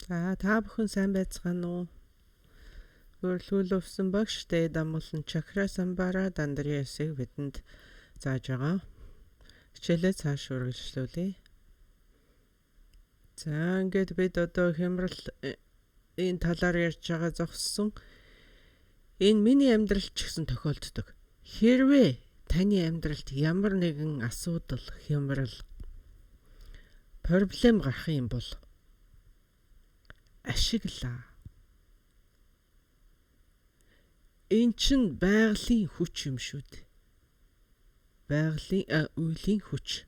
За та бүхэн сайн байцгаана уу? Өргөлүүлсэн багш Дэд амгалан чакра самбара дандриясыг бидэнд зааж байгаа. Хичээлээ цааш үргэлжлүүлье. За ингээд бид одоо хямрал энэ талаар ярьж байгаа зогссон. Энэ миний амьдралд ч гэсэн тохиолддог. Хэрвээ таны амьдралд ямар нэгэн асуудал, хямрал, проблем гарах юм бол ашиглаа. Энэ чинь байгалийн хүч юм шүү дээ. Байгалийн үеийн хүч.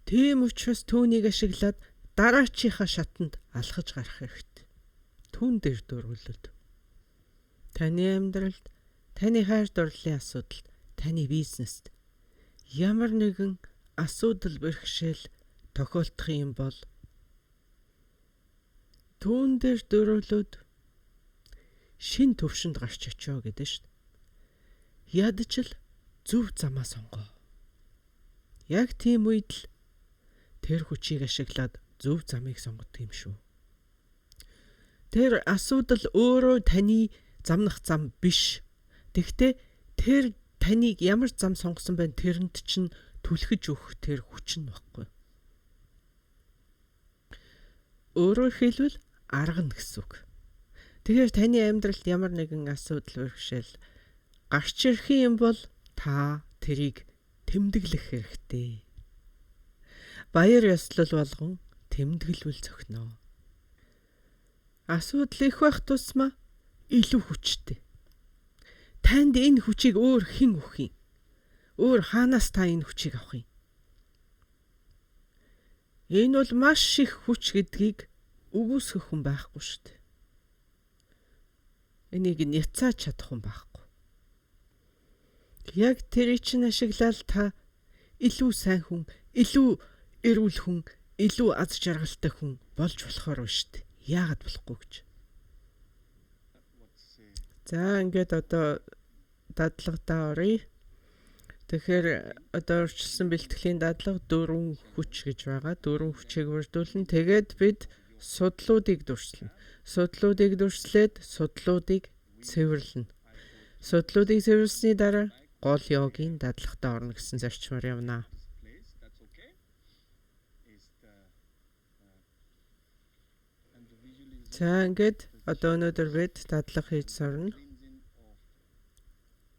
Тийм учраас түүнийг ашиглаад дараачийнхаа шатанд алхаж гарах хэрэгтэй. Түүн дээр дөрвөлөд. Таны амьдралд, таны хайр дурлалын асуудалд, таны бизнест ямар нэгэн асуудал бэрхшээл тохиолдох юм бол түүн дээр дөрвөлөд шин төвшөнд гарч очио гэдэг шүү дээ. Ядч л зөв замаа сонгоо. Яг тийм үед л тэр хүчийг ашиглаад зөв замыг сонгодог юм шүү. Тэр асуудал өөрөө таны замнах зам биш. Тэгвэл тэр таныг ямар зам сонгосон бэ? Тэрэнд чинь түлхэж өгөх тэр хүч нь баггүй. Өөрөөр хэлбэл арга нь гэсэн үг. Тэгэхээр таны амьдралд ямар нэгэн асуудал бэрхшээл гарч ирэх юм бол та тэрийг тэмдэглэх хэрэгтэй. Баяр ёслол болгон тэмдэглвэл зохино. Асуудал их байх тусмаа илүү хүчтэй. Танд энэ хүчийг өөр хэн өгөх юм? Өөр хаанаас та энэ хүчийг авах юм? Энэ бол маш их хүч гэдгийг үгүйсгэх хүн байхгүй шүү дээ. Энийг няцааж чадах хүн байхгүй. Яг тэрийг чинь ашиглаад та илүү сайн хүн, илүү эрүүл хүн, илүү аз жаргалтай хүн болж болохоор биш үү? Яагаад болохгүй гэж. За ингээд одоо дадлагтаа оръё. Тэгэхээр одоо урьдчилсан бэлтгэлийн дадлага 4 хүч гэж байгаа. 4 хүчийг бүрдүүлнэ. Тэгээд бид судлуудыг дүрслэнэ. Судлуудыг дүрслээд судлуудыг цэвэрлэнэ. Судлуудыг цэвэрлсэний дараа гол йогийн дадлагтаа орно гэсэн зарчмаар явна. За ингээд одоо өнөөдөр бид дадлага хийж сорно.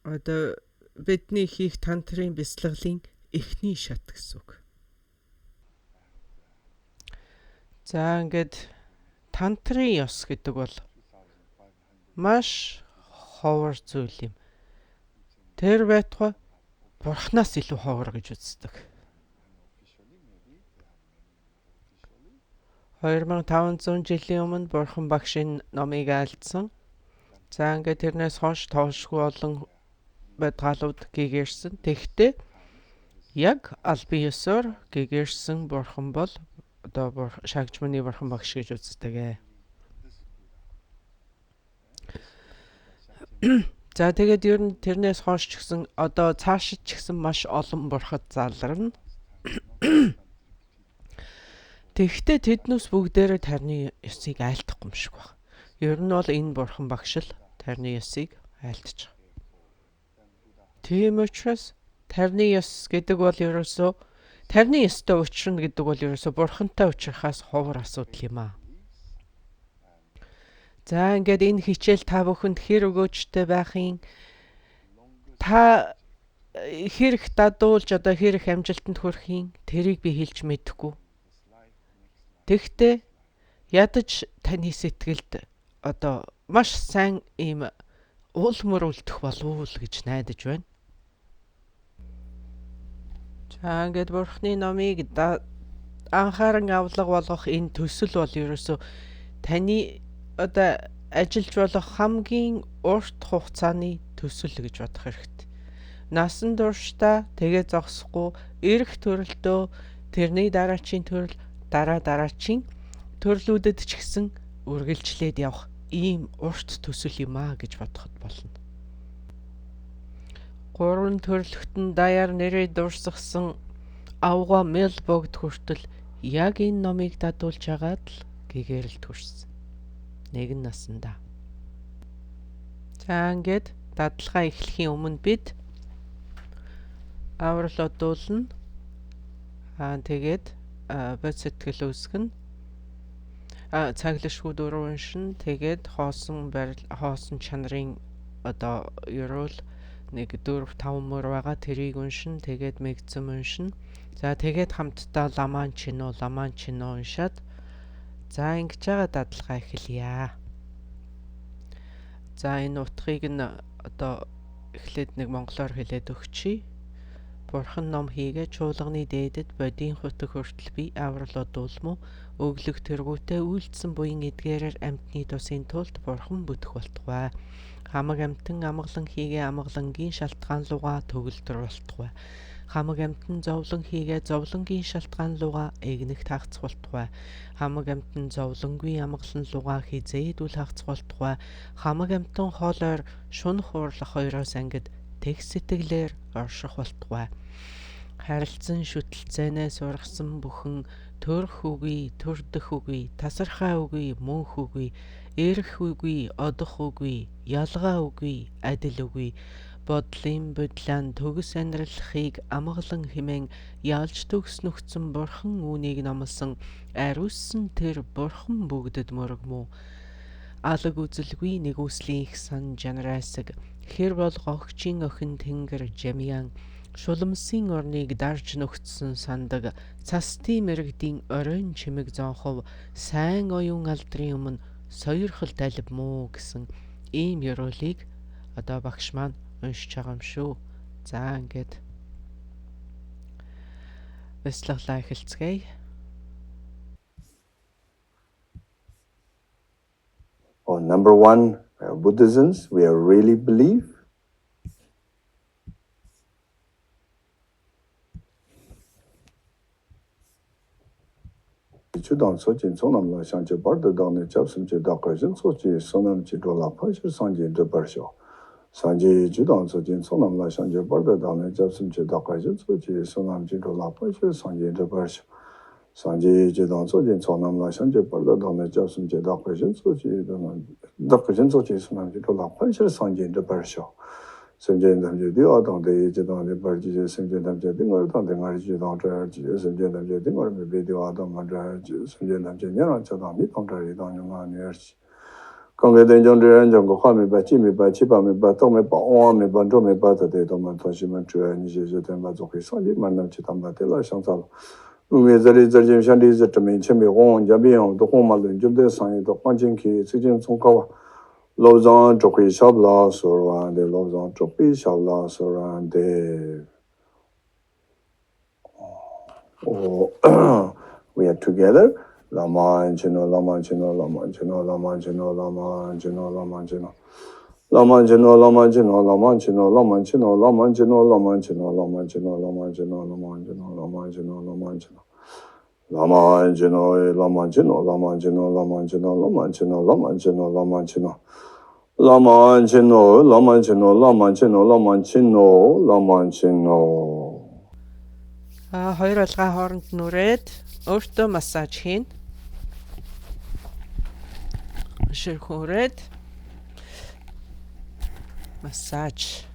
Одоо бидний хийх тантрын бяцлаглалын эхний шат гэсэн үг. За ингээд тантрын ёс гэдэг бол маш ховор зүйл юм. Тэр байтугай бурхнаас илүү ховор гэж үздэг. 2500 жилийн өмнө бурхан багш энэ номыг айлдсан. За ингээд тэрнээс хойш тоошгүй олон байтгалууд гэгэрсэн. Тэгтээ яг албан ёсоор гэгэрсэн бурхан бол одоо шагжманы бурхан багш гэж үздэг. За тэгээд ер нь тэрнээс хойш ч гэсэн одоо цаашид ч гэсэн маш олон бурхад залрна. Тэгтээ тэднээс бүгдээрээ тарны ёсыг айлдахгүй юм шиг байна. Ер нь бол энэ бурхан багш л тарны ёсыг айлдаж байгаа. Тийм учраас тарны ёс гэдэг бол ерөөсөө тарны ёстой учрна гэдэг бол ерөөсөө бурхантай уулзахаас ховор асуудал юм аа. За ингээд энэ хичээл та бүхэнд хэр өгөөжтэй байхын та хэрэг дадуулж одоо хэрэг амжилтанд хүрэхин тэрийг би хэлж мэдэхгүй. Тэгтээ ядаж таны сэтгэлд одоо маш сайн ийм уулмөр үлдэх болов уу гэж найдаж байна. За ингээд бурхны номыг анхааран авлага болгох энэ төсөл бол ерөөсөө таны одоо ажиллаж болох хамгийн урт хугацааны төсөл гэж бодох хэрэгтэй. Насан туршдаа тэгээ зогсохгүй эрх төрөлтөө тэрний дараачийн төрөл дараачийн төрлүүдэд ч гэсэн үргэлжлээд явах ийм урт төсөл юм аа гэж бодоход болно. 3 төрлөختөн даяар нэрээ дурсгасан авга мэл богд хүртэл яг энэ номыг дадуулж агаад л гэгээрэлд хүрсэн. Нэгэн насандаа. За ингээд дадлага эхлэхийн өмнө бид аврал одуулна. Тэгээд бод сэтгэл үүсгэн цаглашгүй дуруу уншин. Тэгээд хоосон чанарын одоо ерөөл 1 4 5 мөр байгаа тэрийг уншин. Тэгээд мэгцэм уншин. За тэгээд хамтдаа ламаан чино уншаад за ингэж байгаа дадлага эхэлье. За энэ утгыг нь одоо эхлээд нэг монголоор хэлээд өгчий. Бурхан ном хийгээ чуулганы дээдэд бодийн хутаг хүртэл би аврал одуулму өглөх тэргүүтээ үйлдсэн буян эдгээрээр амьтны тусын тулд бурхан бүтэх болтугай. Хамаг амьтан амгалан хийгээ амгалангийн шалтгаан лугаа төгөлдөр болтугай. Хамаг амьтан зовлон хийгээ зовлонгийн шалтгаан лугаа эгнэгт хагц болтугай. Хамаг амьтан зовлонгүй амгалан лугаа хизээдүүл хагц болтугай. Хамаг амьтан хоолойр шунах уурлах хоёроос ангид тэг сэтгэлээр орших болтугай. Харилцан шүтэлцээнээс ургасан бүхэн төрөх үгүй, төрдөх үгүй, тасархай үгүй, мөнх үгүй, эрх үгүй, одох үгүй, ялгаа үгүй, адил үгүй. Бодлын бодлаан төгс амьдралхыг амгалан хэмээн ялж төгс нүгцэн бурхан үүнийг номлосон ариуссан тэр бурхан бүгдэд мөргмүү. Алаг үзэлгүй нэгүслийн их сан жанрайсаг хэр бол гогчийн охин тэнгэр жамяан шуламсын орныг дарж нөхцсөн сандаг цастын мэрэгдийн оройн чимэг зонхов сайн оюун алдрын өмнө сойрхол талбмуу гэсэн ийм ёроолыг одоо багш маань уншиж байгаа юм шүү. За ингээд бяцлаглаа эхэлцгээе. Number one, Buddhisms, we really believe. Chudang Sojin Sonam La Shangje Barda Dane Japsum Je Dakajin Soji Sonam Jidola Pashir Sanji de Barsho. Sanji Chudang Sojin Sonam La Shangje Barda Dane Japsum Je Dakajin Soji Sonam Jidola Pashir Sanji de Barsho. Sanji Chudang Sojin Sonam La Shangje Barda Dane Japsum Je Dakajin Soji Sonam Jidola Pashir Sanji de Barsho. Semjen damje di adang de jidang de barji semjen damje dingar dang dengar jidang zhar ji semjen damje dingar me be di adang ma zhar ji semjen damje nyarang chadang mi tong zhar yidang nyunga nyar ji kongge denjong zhiren zhong go hua me ba ji me ba chi ba me ba tong me ba ong me ba zhong me ba ta de dong man tuan shi man zhuan ni xie xie ten ba zhong hui sang li man nam chi tam ba de la xiang za lo wu me zari zari jim xiang li zi zhi men qian me hong jia bi yong do hong ma lun jum de sang yi do huang jing ki ci jing cong kao wa Lozan Chokui Shabla Soran de Lozan Chokui Shabla Soran de we are together. Laman Chino, Laman Chino, Laman Chino, Laman Chino, Laman Chino, Laman Chino. Laman Chino, Laman Chino, Laman Chino, Laman Chino, Laman Chino, Laman Chino, Laman Chino, Laman Chino, Laman Chino, Laman Chino, Laman Chino. Laman Chino, Laman Chino, Laman Chino, Laman Chino, Laman Chino, Laman Chino, Laman Chino. Laman Chino, Laman Chino, Laman Chino, Laman Chino, Laman Chino. Хоёр алгаа хооронд нүрээд өөртөө массаж хийн. Ширхүүрээд массаж.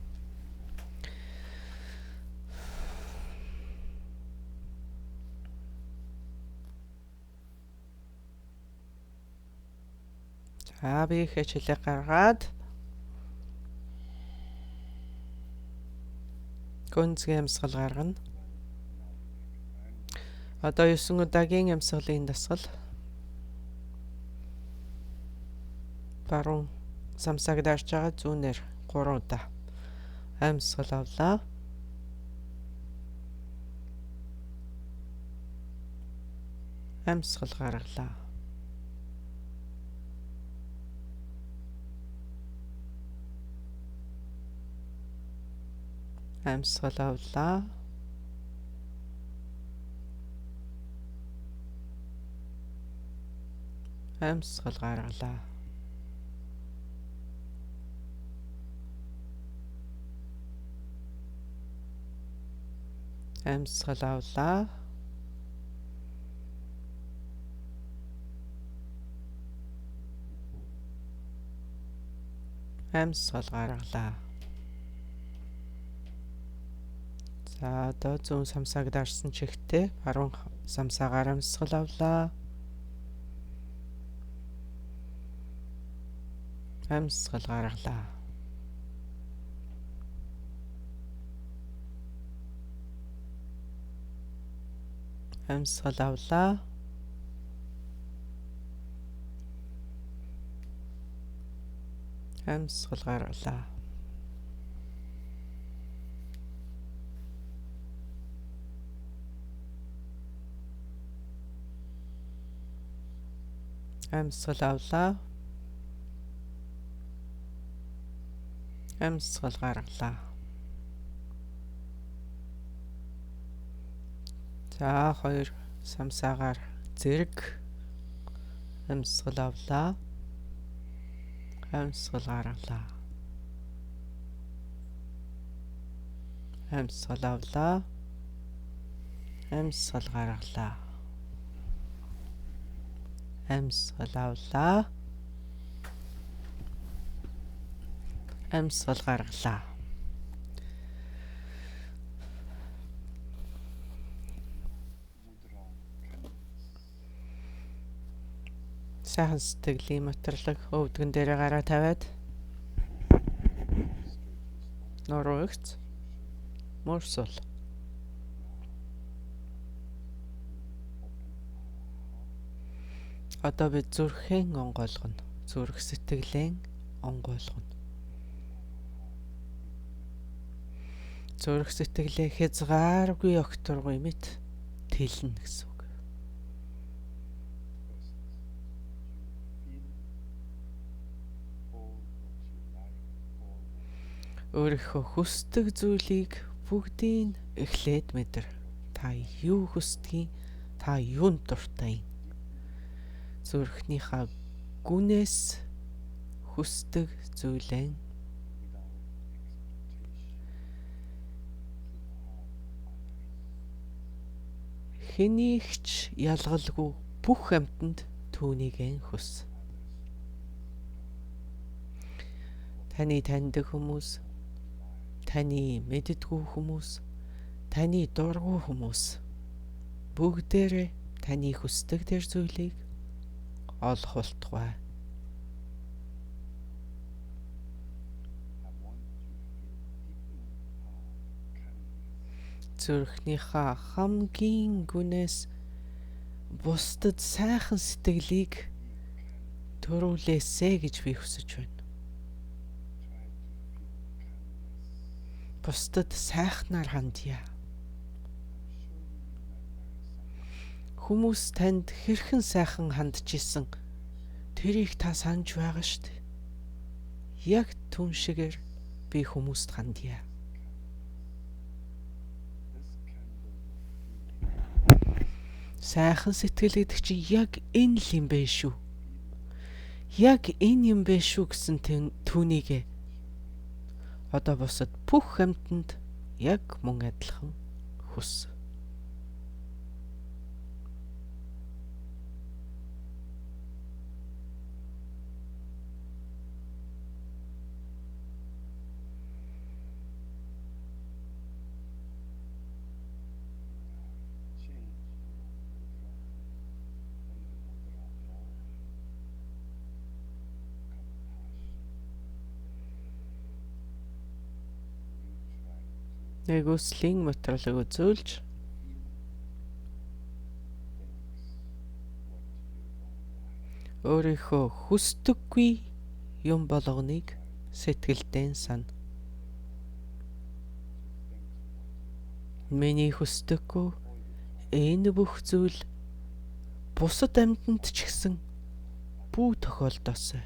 Би хэчлэг гаргаад гүнзгий амьсгал гаргана. Одоо 9 удаагийн амьсгалын дасгал. Баруун самсаг дарж байгаа зүүнээр 3 удаа амьсгал авлаа. Амьсгал гаргалаа. Амьсгал авлаа. Амьсгал гаргалаа. Амьсгал авлаа. Амьсгал гаргалаа. За одоо зүүн самсааг дарсан чигтээ баруун самсаагаар амьсгал авлаа. Амьсгал гаргалаа. Амьсгал авлаа. Амьсгал гаргалаа. Амьсгал авлаа. Амьсгал гаргалаа. За хоёр самсаагаар зэрэг амьсгал авлаа. Амьсгал гаргалаа. Амьсгал авлаа. Амьсгал гаргалаа. Амьсгал авлаа. Амьсгал гаргалаа. Сайхан сэтгэлийн материалыг өвдгөн дээрээ гараа тавиад нуруугц мөрсөл. Одоо бид зүрхэн онгойлгоно. Зүрх сэтгэлэн онгойлгоно. Зүрх сэтгэлээ хязгааргүй огторгүй мэт тэлнэ гэсэн үг. Өөрийнхөө хүсдэг зүйлийг бүгдийг эхлээд мэдэр. Та юу хүсдгийг, та юунд дуртай. Зүрхнийхээ гүнээс хүсдэг зүйлээ хэнийгч ялгалгүй бүх амьтанд түүнийг хүс. Таны таньдаг хүмүүс, таны мэддэггүй хүмүүс, таны дургүй хүмүүс бүгдээрээ таны хүсдэг тэр зүйлийг олох болтугай. Зүрхнийхээ хамгийн гүнээс бусдад сайхан сэтгэлийг төрүүлээсэ гэж би хүсэж байна. Бусдад сайхнаар хандъя. Хүмүүс танд хэрхэн сайхан хандж исэн тэрийг та санаж байгаа шүү дээ. Яг түн шигээр би хүмүүст хандъя. Сайхан сэтгэл гэдэг чинь яг энэ л юм бэ шүү. Яг энэ юм бэ шүү гэсэн түүнийг одоо босод бүх амьтанд яг мөн адилхан хүс. Нэгүслийн материалыг үзүүлж өөрийнхөө хүсдэггүй юм болгоныг сэтгэлдээ сана. Миний хүсдэггүй энэ бүх зүйл бусад амьтанд ч гэсэн бүү тохиолдосоо.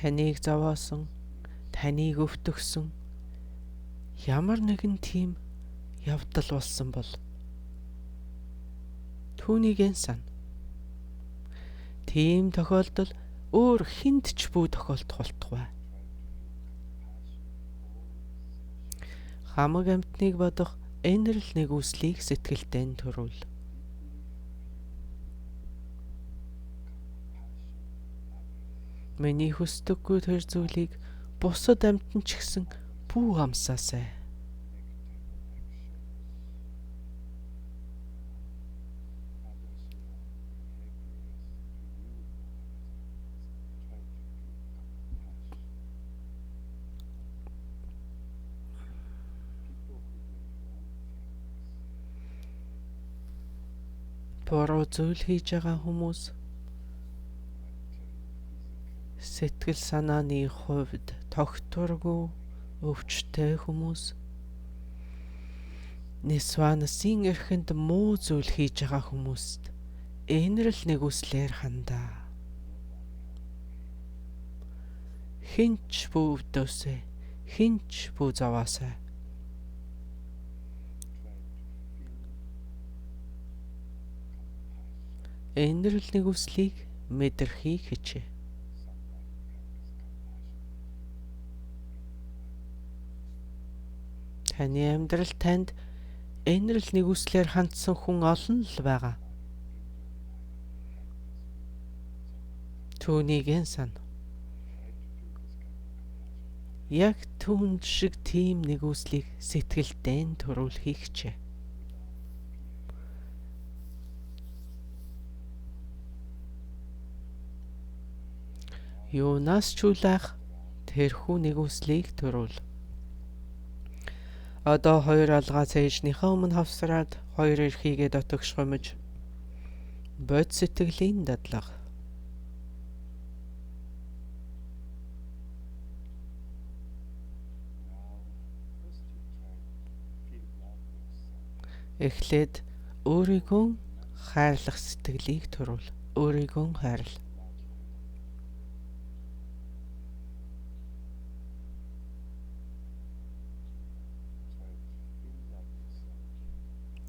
Таныг зовоосон, таныг өвтгсөн ямар нэгэн тийм явдал болсон бол түүнийг сана. Тийм тохиолдол өөр хүнд ч бүү тохиолдох болтугай. Хамаг амьтныг бодох энэ л нэг үслийг сэтгэлдээ төрүүл. Миний хүсдэггүй тэр зүйлийг бусад амьтан ч гэсэн бүү амсаасай. Буруу зүйл хийж байгаа хүмүүс сэтгэл санааны хувьд тогтворгүй өвчтэй хүмүүс, Нисванасын эрхэнд муу зүйл хийж байгаа хүмүүст энэрл нэгүслэр хандаа. Хинч бүүвдөөсэй, хинч бүү заваасай. Энэрл нэгүслийг мэдэрхий хичээ. Таны амьдрал танд энэрл нэгүслэр хандсан хүн олон л байгаа. Түүнийг сан. Яг түүнд шиг тийм нэгүслийг сэтгэлдээ төрүүлэхийг хичээ. Юунаас чуулах тэрхүү нэгүслийг төрүүл. Одоо 2 алгаа цээжнийхээ өмнө хавсраад 2 эрхийгээ дотогш гомж бод сэтгэлийн дадлага. Эхлээд өөрийгөө хайрлах сэтгэлийг төрүүл. Өөрийгөө хайрл.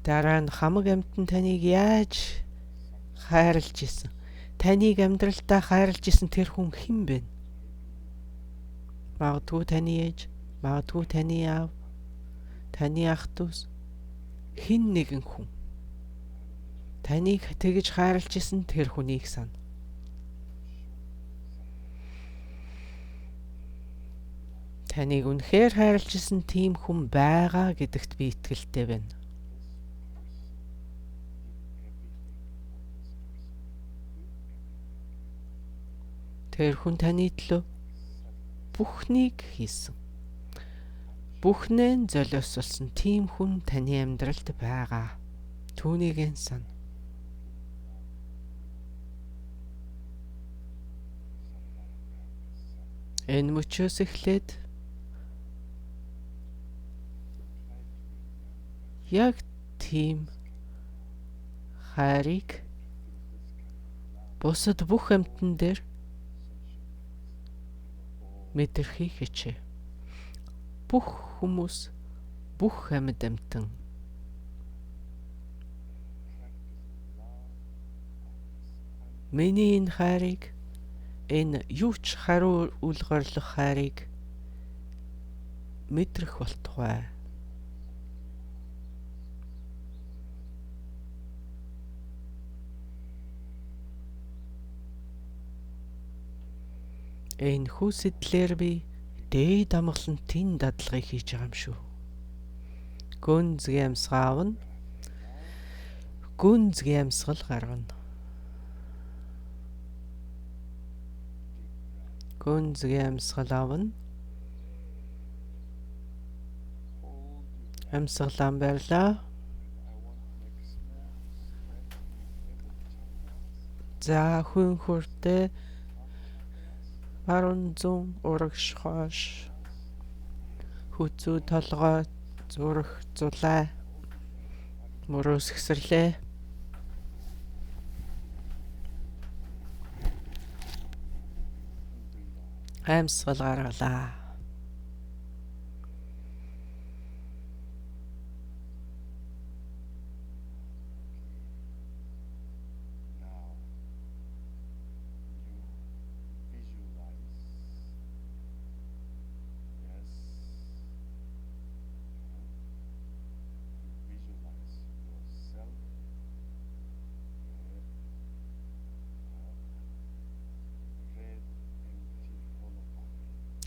Дараа нь хамаг амьтан таныг яаж хайрлж исэн? Таныг амьдралдаа хайрлж исэн тэр хүн хэн бэ? Магадгүй таны ээж, магадгүй таны аав, таны ах дүүс, хэн нэгэн хүн. Таныг тэгж хайрлж исэн тэр хүнийг сана. Таныг үнэхээр хайрлж исэн тийм хүн байгаа гэдэгт би итгэлтэй байна. Тэр хүн таны төлөө бүхнийг хийсэн. Бүхнээ золиослсон тийм хүн таны амьдралд байгаа. Түүнийг сана. Энэ мөчөөс эхлээд яг тийм хайрыг бусад бүх амьтан дээр мэдэрхий хичээ. Бүх хүмүүс, бүх амьд амьтан миний энэ хайрыг, энэ юу ч хариу үлгэрлэх хайрыг мэдрэх болтугай. Энэ хүү сэтлэр би дээд амгалантын дадлагыг хийж байгаа юм шүү. Гүнзгий амьсгаавна. Гүнзгий амьсгал гаргана. Гүнзгий амьсгал авна. Амьсгалан байрлаа. За хүн хүртээ баруун зүүн урагш хойш хүзүү толгой зүрх зулай мөрөөс гисэрлээ. Амьсгал гаргалаа.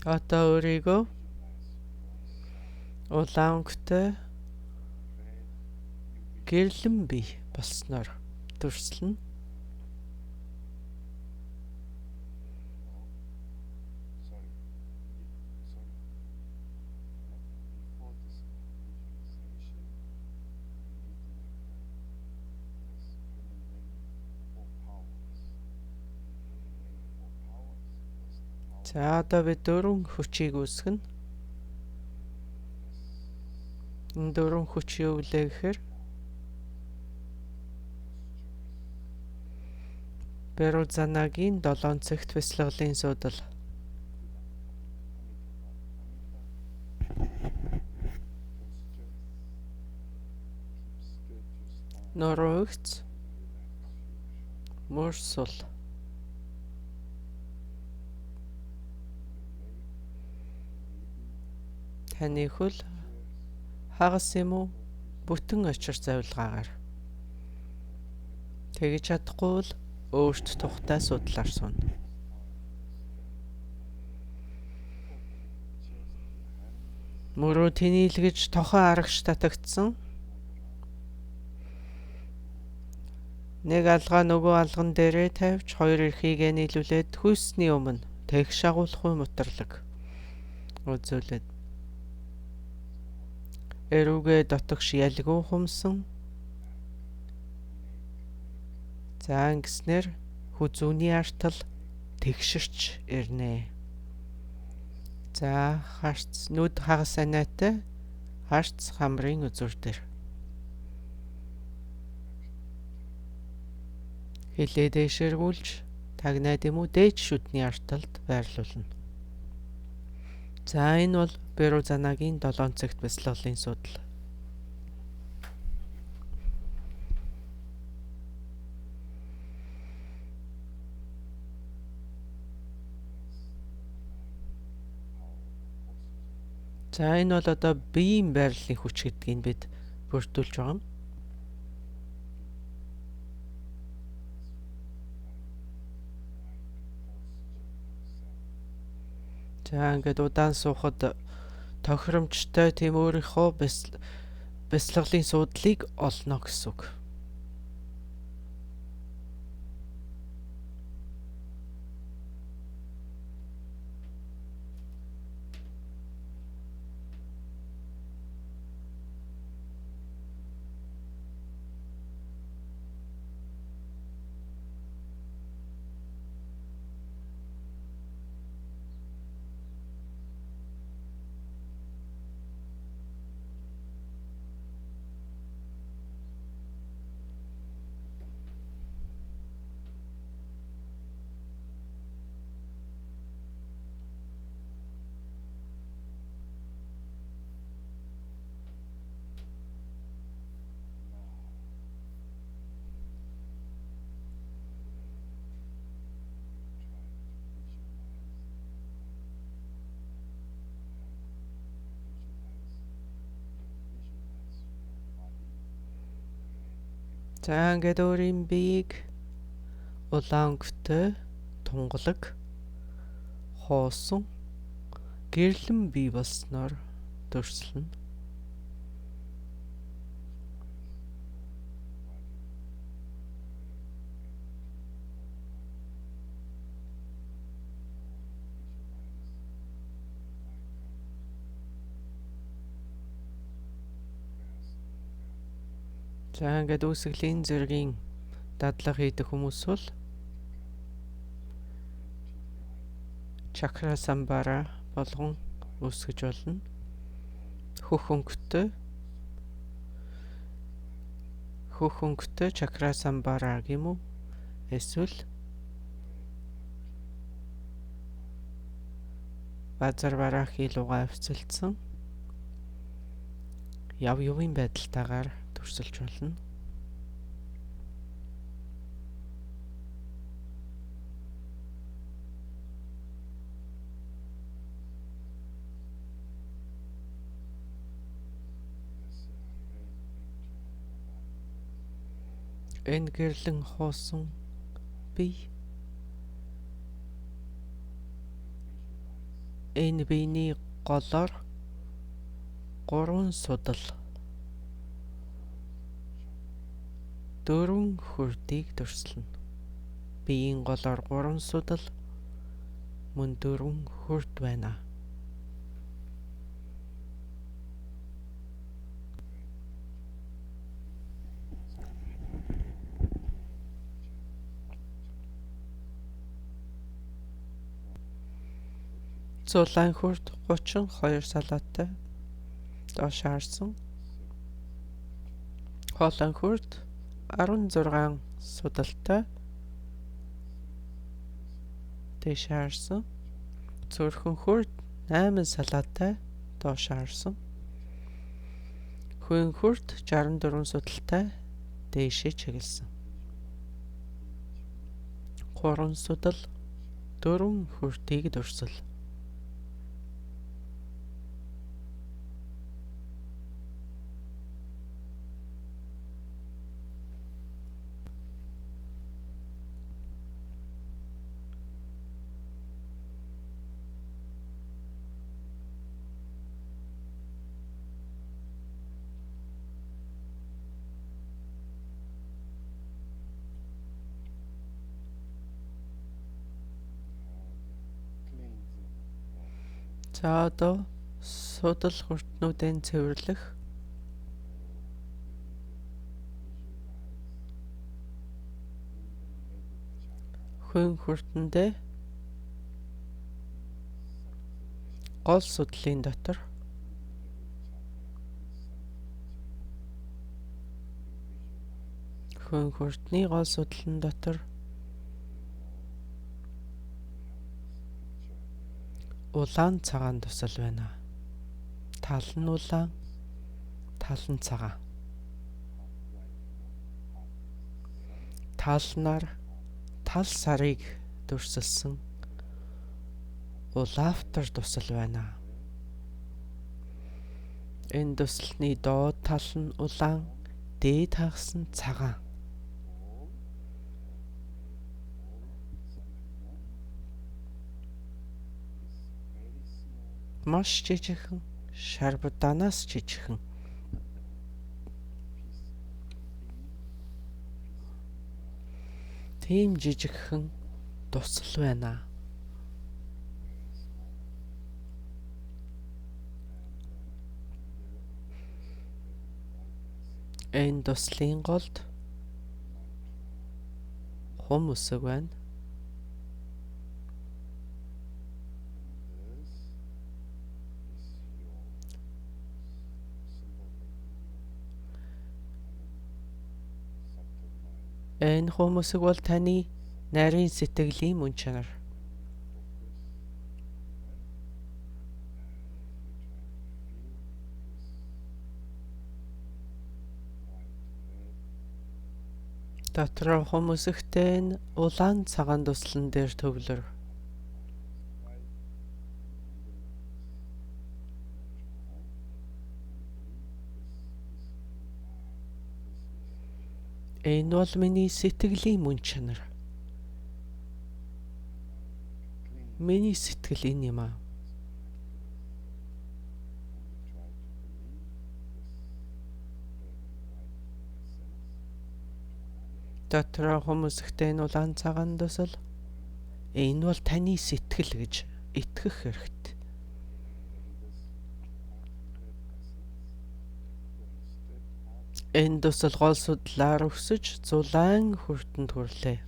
Одоо өөрийгөө улаангтай гэрлэн бий болсноор төрслөн. За одоо бид дөрвөн хүчийг үүсгэнэ. Энэ дөрвөн хүч юу вэ гэхээр Берузанагийн 7 цагт бясалгалын судал. Норогц мөрсөл. Таны хөл хагас юм уу? Бүтэн очир завилгаагаар. Тэгж чадахгүй бол өөрт тухтай судлаар суна. Мөрөө тэнийлгэж тохоо арагш татагдсан. Нэг алгаа нөгөө алган дээрээ тавьж хоёр эрхийг нийлүүлээд хүйсний өмнө тэгш шагуулахгүй мутарлаг үзүүлээд эрүүгээ дотогш ялгүй хумсан. За ингэснээр хүзүүний артал тэгширч ирнэ. За харц нүд хагас санаатай харц хамрын үзүр дээр. Хилээ дэшэргүүлж тагнаад юм уу дээч шүдний арталд байрлуулна. За энэ бол Берузанагийн 7 цагт бясалгалын судал. За энэ бол одоо биеийн байрлалын хүч гэдгийг бид бүрдүүлж байгаа юм. За ингээд удаан суухад тохиромжтой тийм өөрийнхөө бясалгалын судлыг олно гэсэн үг. За ингээд өөрийн биеийг улаангтай тунгалаг хоосон гэрлэн бий болсноор төрслөн. За ингээд үүсгэлийн зэргийн дадлага хийдэг хүмүүс бол чакра самбара болгон үүсгэж болно. Хөх өнгөтэй чакра самбара гэмүү эсвэл базар барахи лугаа авцалсан яв ювын байдалтайгаар төрсөлж болно. Энэ гэрлэн хоосон бие Энэ биений голоор 3 судал 4 хүрдийг төрслөн. Биеийн голоор 3 судал мөн 4 хүрд байна. Зулаан хүрд 32 салаатай доош харсан. Хоолой хүрд 16 судалтай дээш харсан. Цөөрхөн хүрд 8 салаатай доош харсан. Хүйн хүрд 64 судалтай дээшээ чиглэсэн. 3 судал 4 хүрдийг дөрсөл. За одоо судал хүртнүүдийн цэвэрлэх. Хүйн хүртэндээ гол судлалын дотор хүйн хүртний гол судлалын дотор улаан цагаан тусал байна. Тал нь улаан, тал нь цагаан. Тал нар тал сарыг дүрсэлсэн улаавтар тусал байна. Энэ тусланы доод тал нь улаан, дээд хагас нь цагаан. Маш жижигхэн, шарбудаанаас жижигхэн. Тийм жижигхэн тусал байна. Энэ туслын голд хум үсэг байна. Энэ хум үсэг бол таны нарийн сэтгэлийн мөн чанар. Дотроо хум үсэгтэй нь улаан цагаан туслан дээр төвлөр. Энэ бол миний сэтгэлийн мөн чанар. Миний сэтгэл энэ юм аа. Дотроо хүмүүстэй нь улаан цагаан тусал. Энэ бол таны сэтгэл гэж итгэх хэрэгтэй. Энэ тусал гол судлаар өсөж зулаан хүртэнд хүрлээ.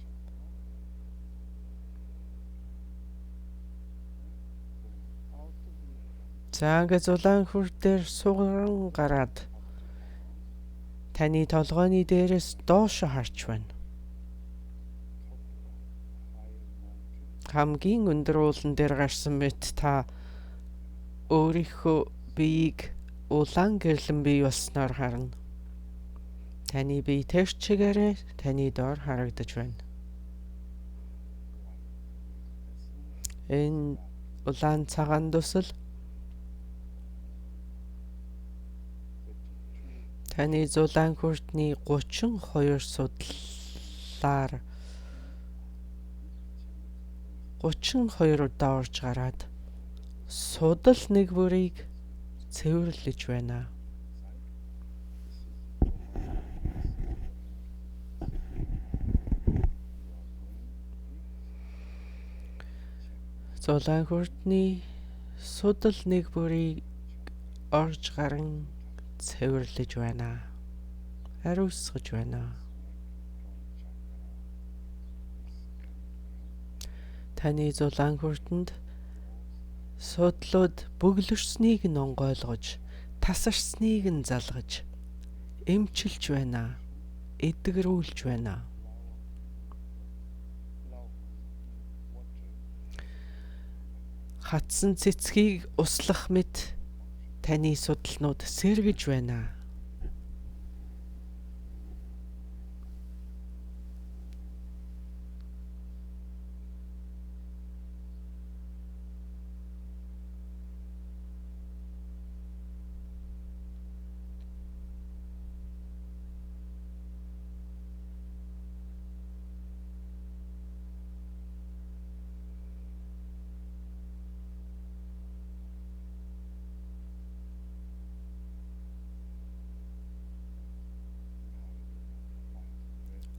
За ингээд зулаан хүртээр суган гараад таны толгойн дээрээс доош харж байна. Хамгийн өндөр уулан дээр гарсан мэт та өөрийнхөө биеийг улаан гэрлэн бий болсноор харна. Таны бие тэр чигээрээ таны доор харагдаж байна. Энэ улаан цагаан тусал таны зулаан хүртний 32 судлаар 32 удаа орж гараад судал нэг бүрийг цэвэрлэж байна. Зулаан хүртний судал нэг бүрийг орж гарan цэвэрлэж байна. Ариусгаж байна. Таны зулаан хүртэнд судлууд бөглөрснийг нь онгойлгож, тасарсныг нь залгаж, эмчилж байна. Эдгэрүүлж байна. Хатсан цэцгийг услах мэт таны судалнууд сэргэж байна.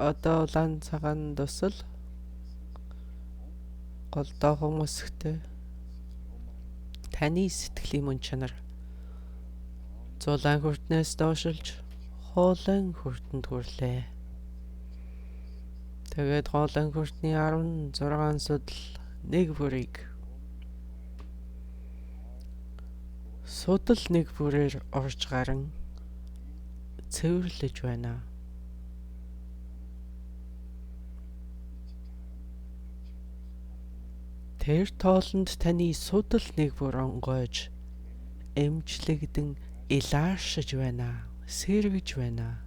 Одоо улаан цагаан дусал голдоо хүмүүстэй таны сэтгэлийн мөн чанар зулаан хүртнээс доошилж хоолойн хүртэнд хүрлээ. Тэгээд хоолойн хүртний 16 судал нэг бүрийг судал нэг бүрээр орж гарan цэвэрлэж байна. Тэр тоолонд таны судал нэг бүр онгойж, эмчлэгдэн илаашиж байна, сэргэж байна.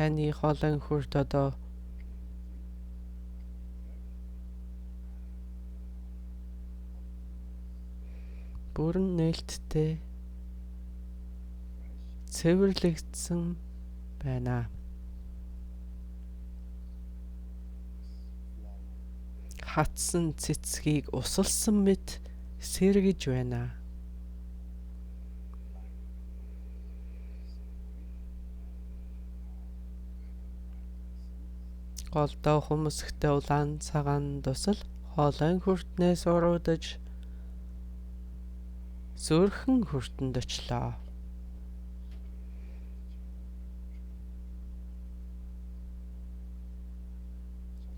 Таны хоолойн хүрт одоо бүрэн нээлттэй цэвэрлэгдсэн байна. Хатсан цэцгийг усалсан мэт сэргэж байна. Голдоо хүмүүстэй улаан цагаан дусал хоолойн хүртнээс уруудаж зүрхэн хүртэнд очлоо.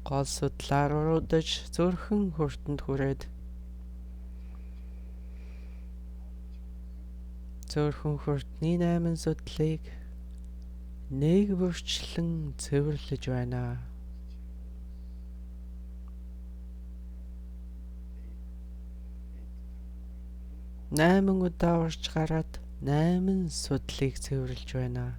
Гол судлаар уруудаж зүрхэн хүртэнд хүрээд зүрхэн хүртний 8 судлыг нэг бүрчлэн цэвэрлэж байна. Найман удаа орж гараад 8 судлыг цэвэрлэж байна.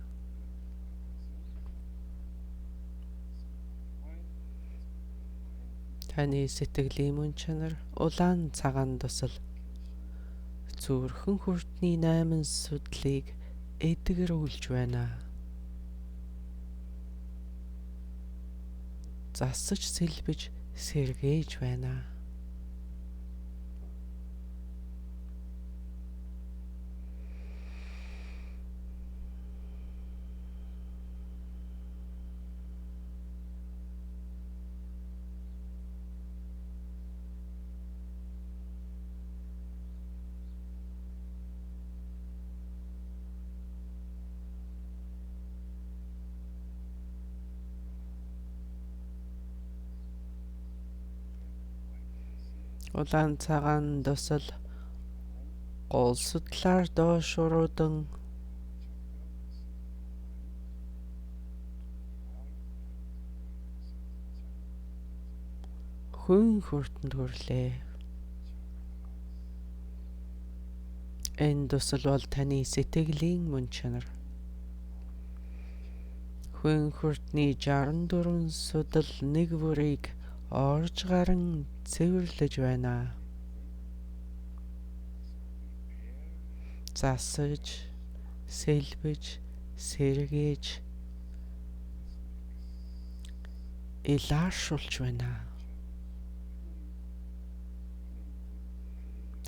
Таны сэтгэлийн мөн чанар улаан цагаан дусал зүрхэн хүртний 8 судлыг эдгэрүүлж байна. Засаж сэлбэж сэргээж байна. Улаан цагаан дусал гол судлаар доош уруудан хүн хүртэнд хүрлээ. Энэ дусал бол таны сэтгэлийн мөн чанар. Хөнхөртний 64 судал нэг бүрийг орж гарan цэвэрлэж байна. Засаж, сэлбэж, сэргээж, илаашуулж байна.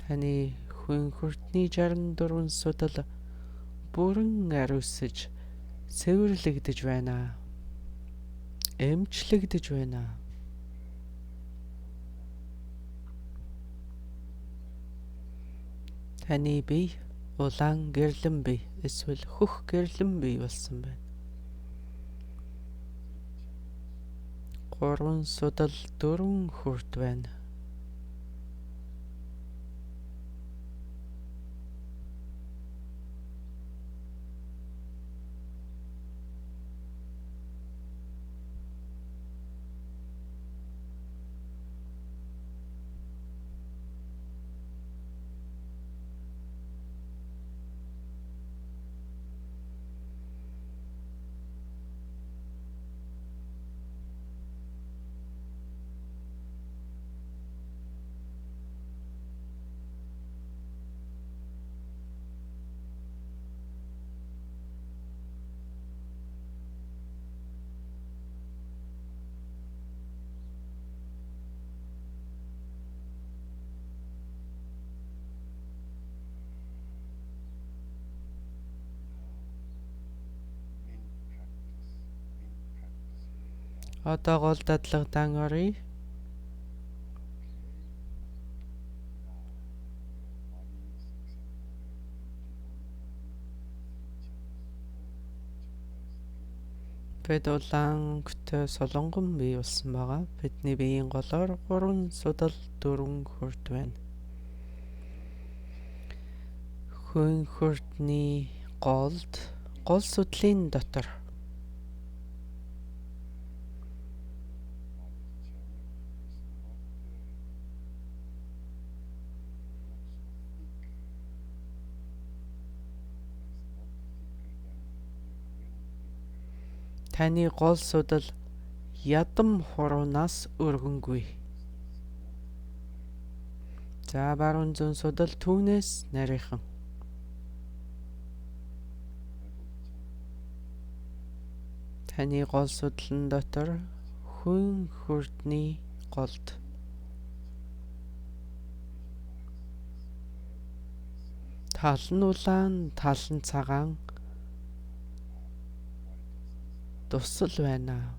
Таны хөнхөртний 64 судал бүрэн ариусж цэвэрлэгдэж байна. Эмчлэгдэж байна. Таны бие улаан гэрлэн бие эсвэл хөх гэрлэн бие болсон байна. 3 судал 4 хүрд байна. Одоо гол дадлагдаан оръё. Бид улаан өнгөтэй солонгон бий болсон байгаа. Бидний биеийн голоор 3 судал 4 хүрд байна. Хөнхөртний гол судлын дотор таны гол судал ядам хуруунаас өргөнгүй. За баруун зүүн судал түүнээс нарийнхан. Таны гол судлан дотор хөнхөртний голд тал нь улаан, тал нь цагаан дусал байна.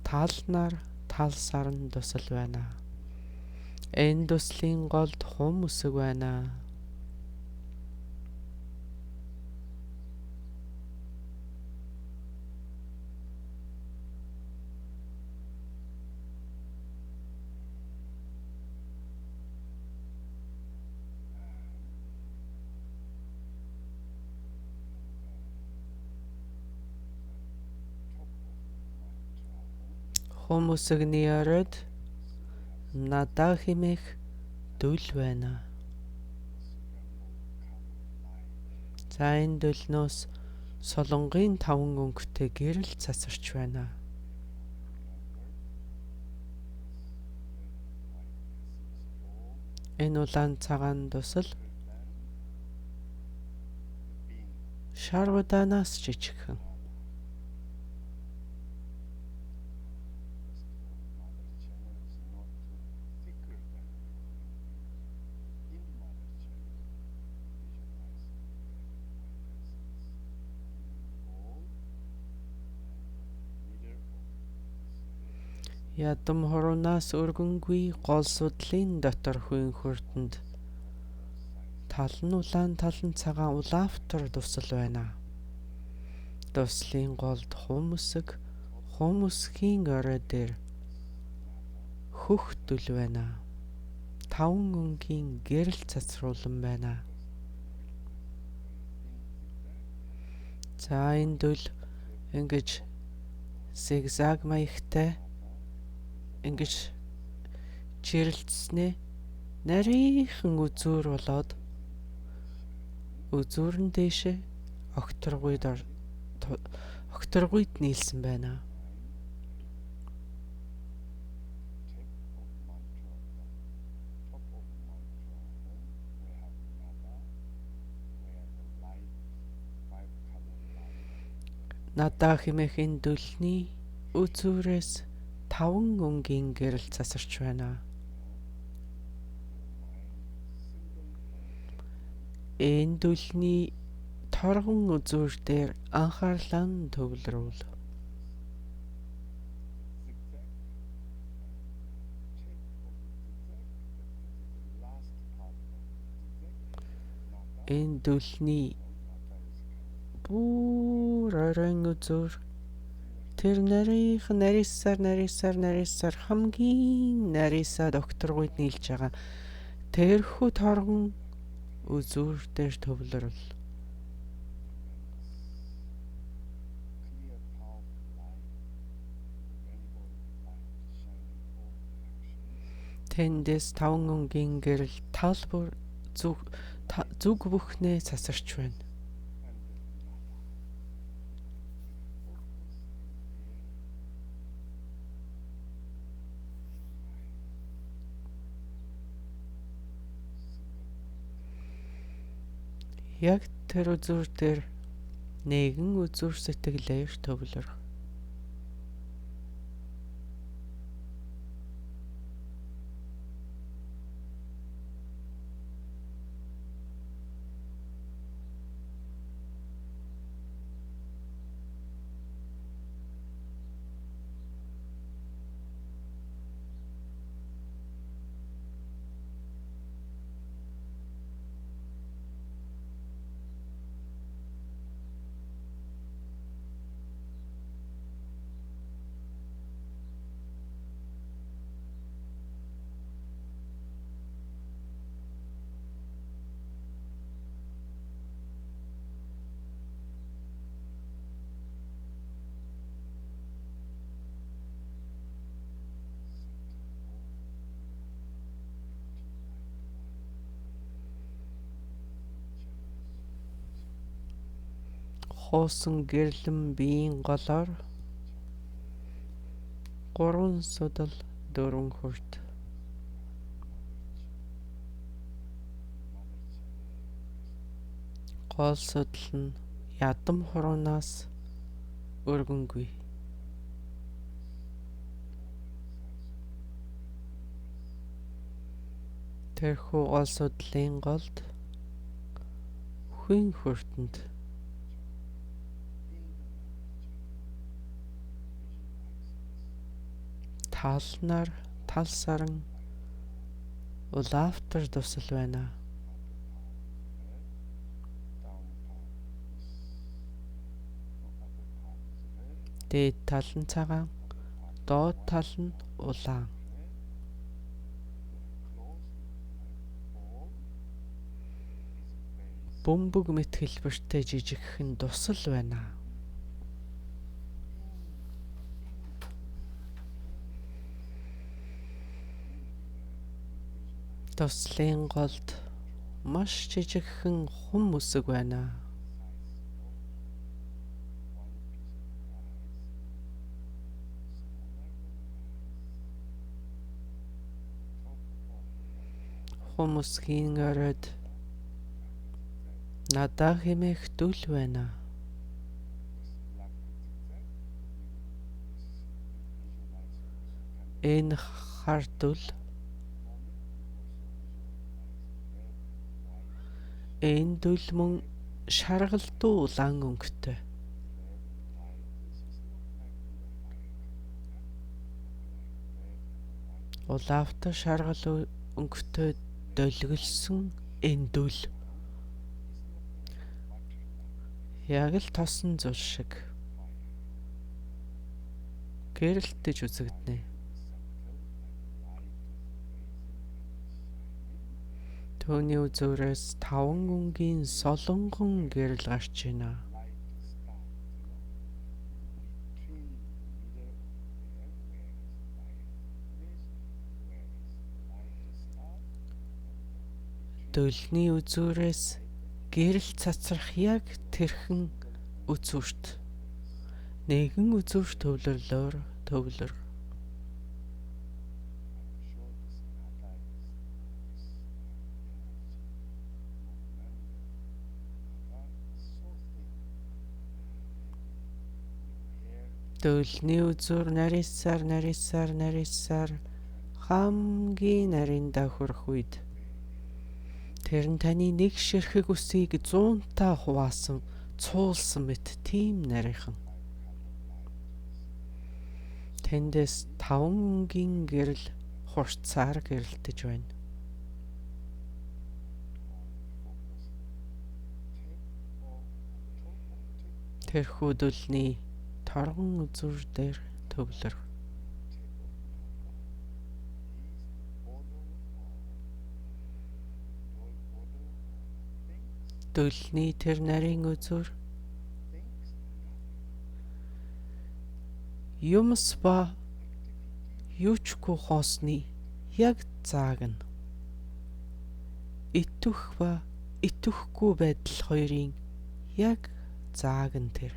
Талнаар тал сарн дусал байна. Энэ дуслын голд хум үсэг байна. Хум үсэгний оройд надаа хэмээх дүл байна. За энэ дүлнөөс солонгийн 5 өнгөтэй гэрэл цасарч байна. Энэ улаан цагаан дусал шарваданаас жижигхэн. Ядам хуруунаас өргөнгүй гол судлын дотор хөнхөртөнд тал нь улаан, тал нь цагаан улаавтар дусал байна. Дуслын голд хум үсгийн орой дээр хөх дүл байна. 5 өнгийн гэрэл цацруулан байна. За энэ дүл ингэж зигзаг маягтай ингэж чирэлцснээ нарийнхан үзүүр болоод Үзүүр нь дээшээ огторгуйд нийлсэн байна. Надаа хэмээх энэ дүлний үзүүрээс 5 өнгийн гэрэл засарч байна. Энэ дүлний торгон үзүүр дээр анхаарлаа нь төвлөрүүл. Энэ дүлний бүр оройн үзүүр тэр нарийсаар хамгийн нарийсаад огторгуйд нийлж байгаа тэрхүү торгон үзүүр дээр төвлөрөл. Тэндээс 5 өнгийн гэрэл тал бүр зүг бүхнээ засарч байна. Яг тэр үзүүр дээр нэгэн үзүүр сэтгэлээр төвлөр. Хуусан гэрлэн биеийн голоор 3 судал 4 хүрт. Гол судал нь ядам хуруунаас өргөнгүй. Тэрхүү гол судлын голд хүйн хүртэнд талсаран улаавтар тусал байна. Дээд тал нь цагаан, доод тал нь улаан. Бөмбөг мэт хэлбэртэй жижигхэн тусал байна. Туслын голд маш жижигхэн хум үсэг байна. Хум үсгийн оройд надаа хэмээх дүл байна. Энэ хардул энэ дүл мөн шаргалтуу улаан өнгөтэй. Улаавтай шаргал өнгөтэй долгилсон энэ дүл яг л тосон зул шиг гэрэлтэж үзэгдэнэ. Төвний үзүүрээс 5 өнгийн солонгон гэрэл гарч байна. Дөлний үзүүрээс гэрэл цацрах яг тэрхэн үзүүрт нэгэн үзүүрт төвлөрлөөр төвлөр. Дөлний үзүүр нарийсаар хамгийн нарийн давхрах үед тэр нь таны нэг ширхэг үсийг 100-таа хуваасан цуулсан мэт тийм нарийнхан. Тэндээс 5 өнгийн гэрэл хурцаар гэрэлтэж байна. Тэрхүү дөлний торгон үзүүр дээр төвлөр. Дөлний тэр нарийн үзүүр юмс ба юучгүй хоосны яг зааг нь итвэх ба итгэхгүй байдал хоёрын яг зааг нь тэр.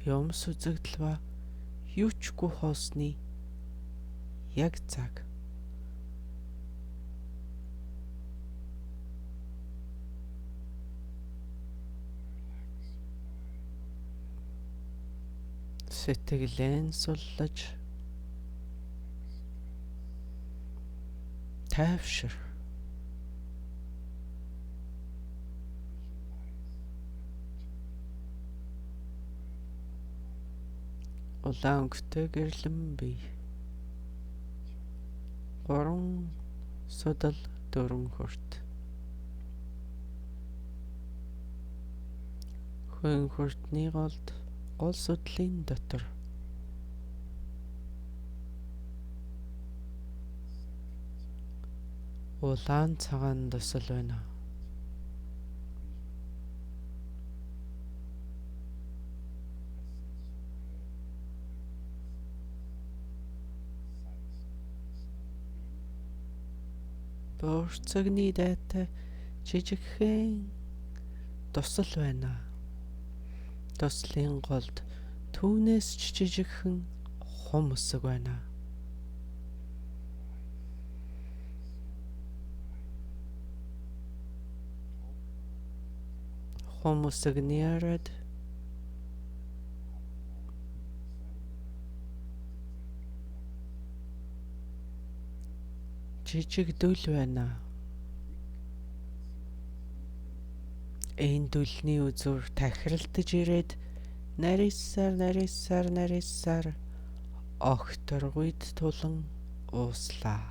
Юмс үзэгдэл ба юучгүй хоосны яг цаг. Сэтгэлэн суллаж тайвшир. Улаан өнгөтэй гэрлэн бий. 3 судал 4 хүрт. Хүн хүртний голд гол судлын дотор улаан цагаан дусал байна. Борцогны дайтай жижигхэн тусал байна. Туслын голд түүнээс жижигхэн хум өсөг байна. Хум өсөгний арад жижиг дүл байна. Энэ дүлний үзүүр тахиралдаж ирээд нарийсаар огторгойд тулан ууслаа.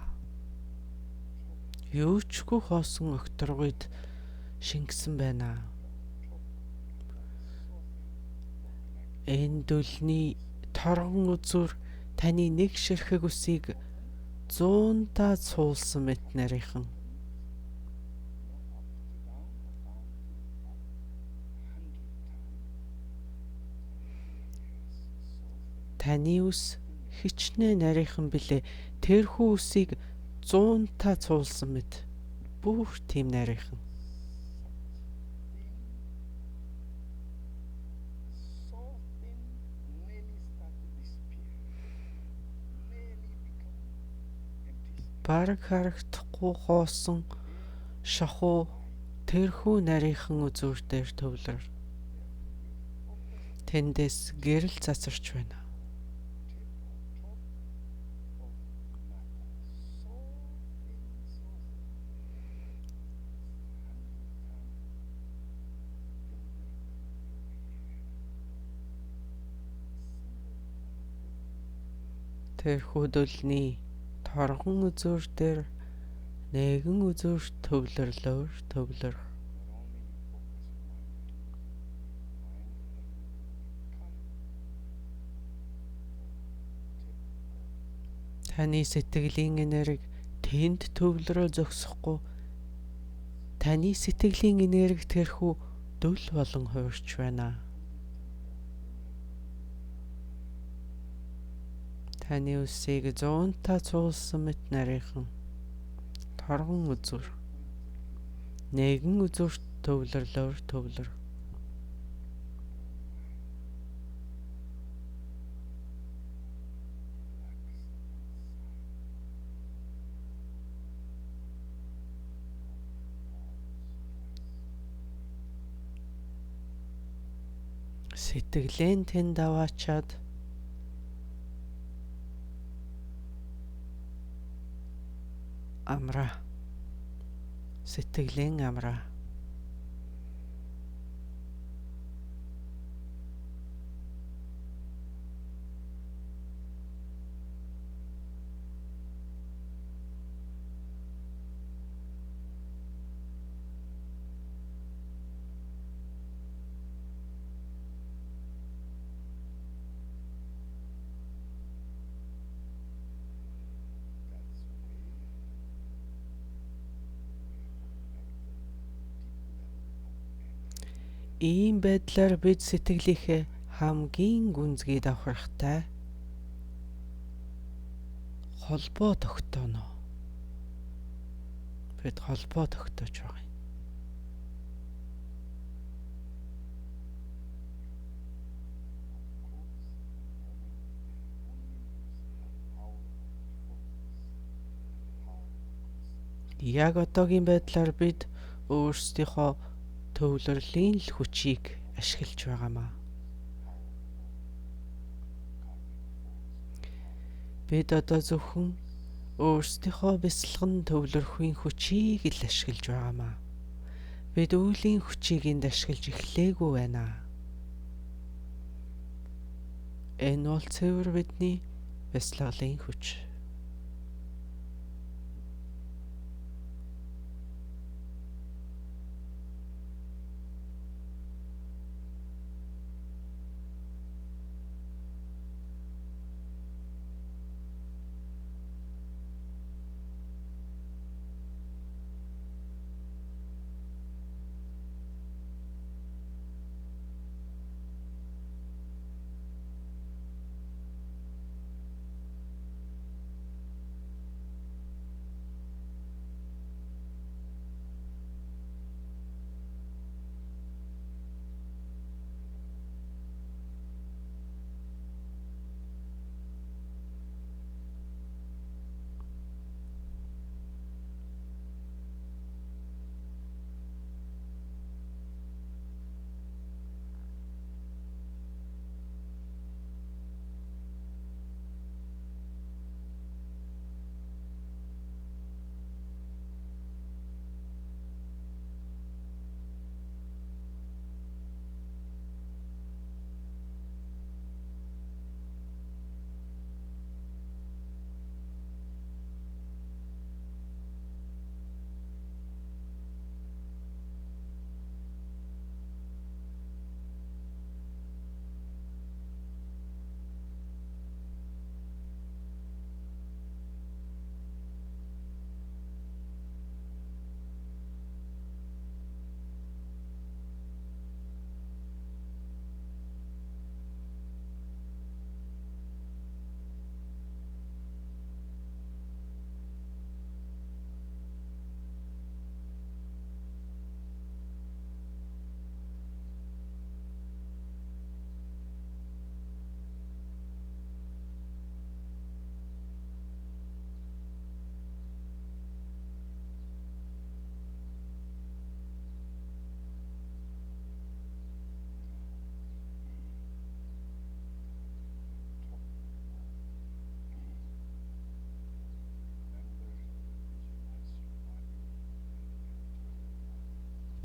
Юучгүй хоосон огторгойд шингэсэн байна. Энэ дүлний торгон үзүүр таны нэг ширхэг үсийг 100-таа цуулсан мэт нарийнхан. Таны үс хичнээн нарийнхан билээ. Тэрхүү үсийг 100-таа цуулсан мэт бүр тийм нарийнхан. Бараг харагдахгүй хоосон шахуу тэрхүү нарийнхан үзүүр дээр төвлөр. Тэндээс гэрэл цацарч байна. Тэрхүү дөлний торгон үзүүр дээр нэгэн үзүүр төвлөр. Таны сэтгэлийн энерги тэнд төвлөрөө зогсохгүй. Таны сэтгэлийн энерги тэрхүү дүл болон хуурч байна. Таны үсийг зуунтаа цуулсан мэт нарийнхан торгон үзүр. Нэгэн үзүрт төвлөр. Сэтгэлэн тэнд аваачаад амраа. Сэтгэлэн амраа. Ийм байдлаар бид сэтгэлийнхээ хамгийн гүнзгий давхархтай холбоо тогтооно. Бид холбоо тогтоож байгаа юм. Яг одоогийн байдлаар бид өөрсдийнхөө төвлөрлийн л хүчийг ашиглаж байгаамаа. Бид одоо зөвхөн өөрсдийнхөө бясалган төвлөрөхийн хүчийг л ашиглаж байгаамаа. Бид үеийн хүчийг энд ашиглаж эхлэегүй байна. Энэ бол цэвэр бидний бясалгалын хүч.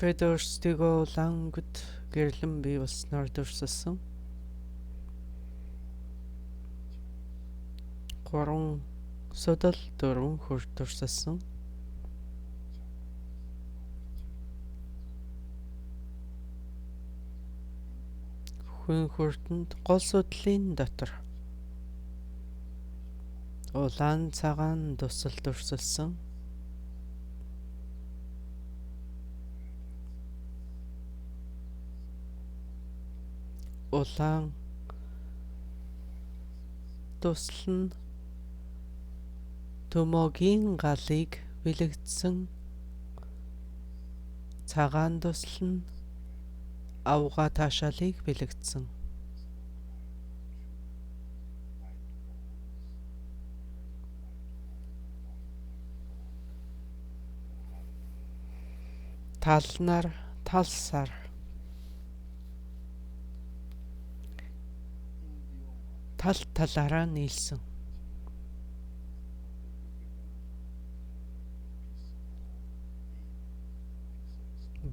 Бид өөрсдийгөө улаангад гэрлэн бий болсноор дурсасан. 3 судал 4 хүр дурсасан. Хүн хүртэнд гол судлын дотор улаан цагаан тусал дурсалсан. Улаан тусал нь төмөгийн галыг бэлэгдсэн. Цагаан тусал нь авга таашаалыг бэлэгдсэн. Талнаар талсаар тал талаараа нийлсэн.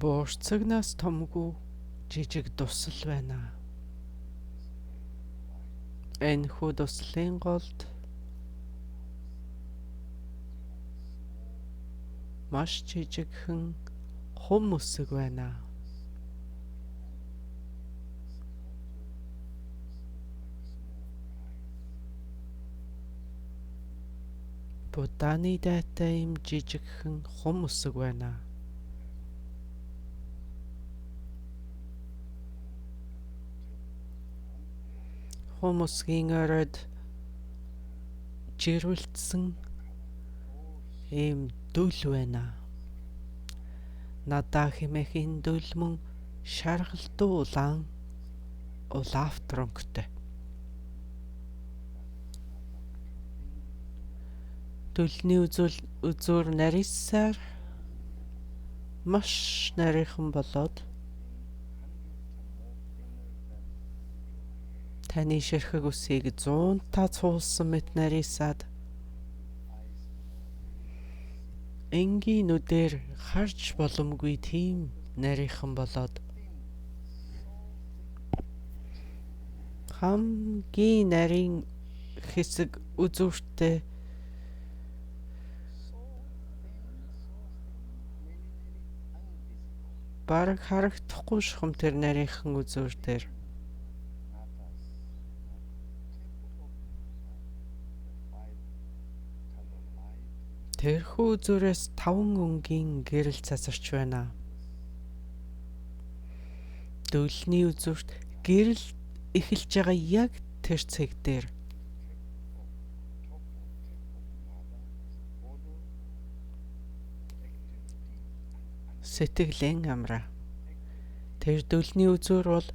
Боорцогнаас томгүй жижиг тусал байна. Энэхүү туслын голд маш жижигхэн хум үсэг байна. Буданы дайтай юм жижигхэн хум үсэг байна. Хум үсгийн оройд жирүүлсэн ийм дүл байна. Надаа хэмээхийн дүл мөн шаргалтуу улаан улаавт өнгөтэй. Дүлний үзүүр нарийсаар маш нарийнхан болоод таны ширхэг үсийг 100 цуулсан мэт нарийсаад энгийн нүдээр харж боломгүй тийм нарийнхан болоод хамгийн нарийн хэсэг үзүүртэй бараг харагдахгүй шухам тэр нарийнхан үзүүр дээр. Тэрхүү зүрээс 5 өнгийн гэрэл цацарч байна. Дүлний үзүүрт гэрэл эхэлж байгаа яг тэр цэг дээр. Сэтгэлийн амраа. Тэр дүлний үзүүр бол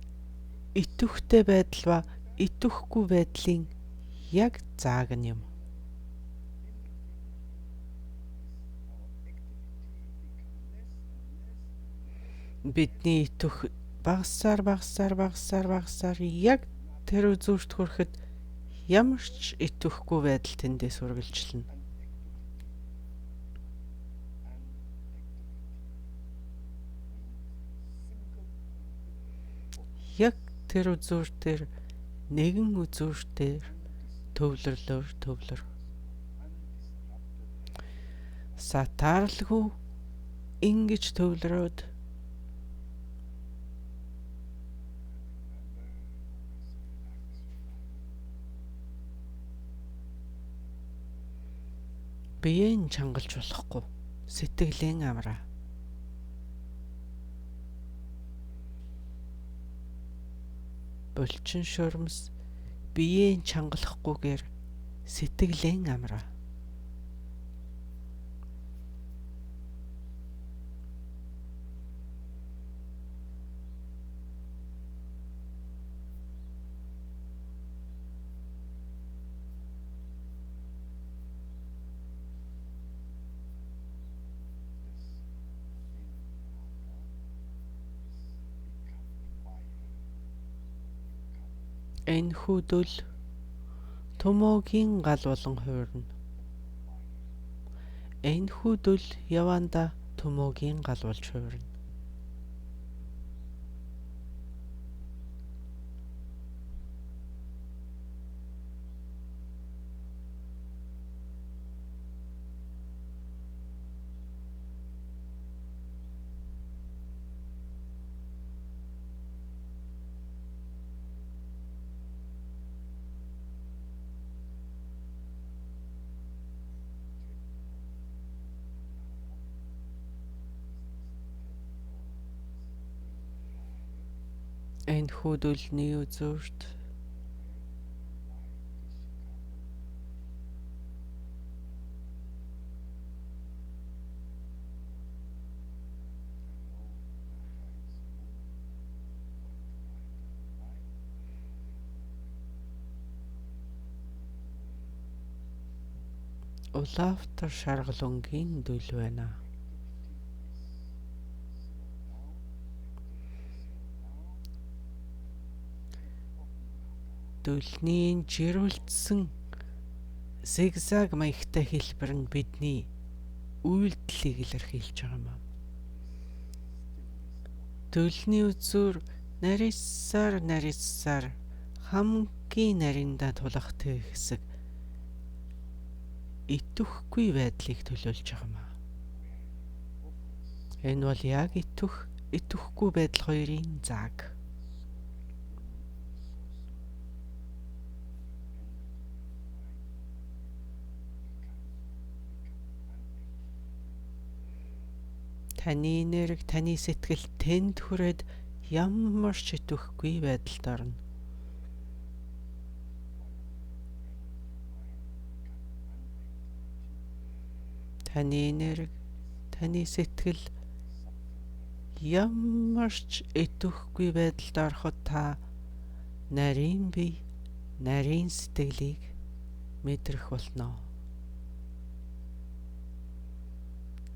итвэхтэй байдал ба итвэхгүй байдлын яг зааг нь юм. Бидний итвэх багасаар яг тэр үзүүрт хүрэхэд ямар ч итвэхгүй байдал тэндээс үргэлжилнэ. Яг тэр үзүүр дээр нэгэн үзүүр дээр төвлөр. Сатаарлгүй ингэж төвлөрөөд биеийн чангалж болохгүй сэтгэлийн амраа. Булчин шуурмас биеийн чангалахгүйгээр сэтгэлийн амраа. Энэхүү дүл төмөгийн гал болон хуурна. Энэхүү дүл яванда төмөгийн гал болж хуурна. Энэхүү дүлний үзүүрт улаавтар шаргалунгийн дүл байна. Дүлний жирүүлсэн зигзаг маягтай хэлбэр нь бидний үйлдэлийг илэрхийлж байгаа юм. Дүлний үзүүр нарийсаар хамгийн нариндаа тулахтай хэсэг идэвхгүй байдлыг төлөөлж байгаа юм. Энэ бол яг идэвхгүй байдал хоёрын зааг. Таны нэрэг, таны сэтгэл тэнд хүрээд ямар ч идэвхгүй байдалд орно. Таны нэрэг, таны сэтгэл ямар ч идэвхгүй байдалд ороход та нарийн бие, нарийн сэтгэлийг мэдрэх болно.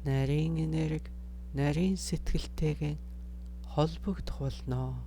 Нарийн энерги, нарийн сэтгэлтэйгээ холбогдох болно.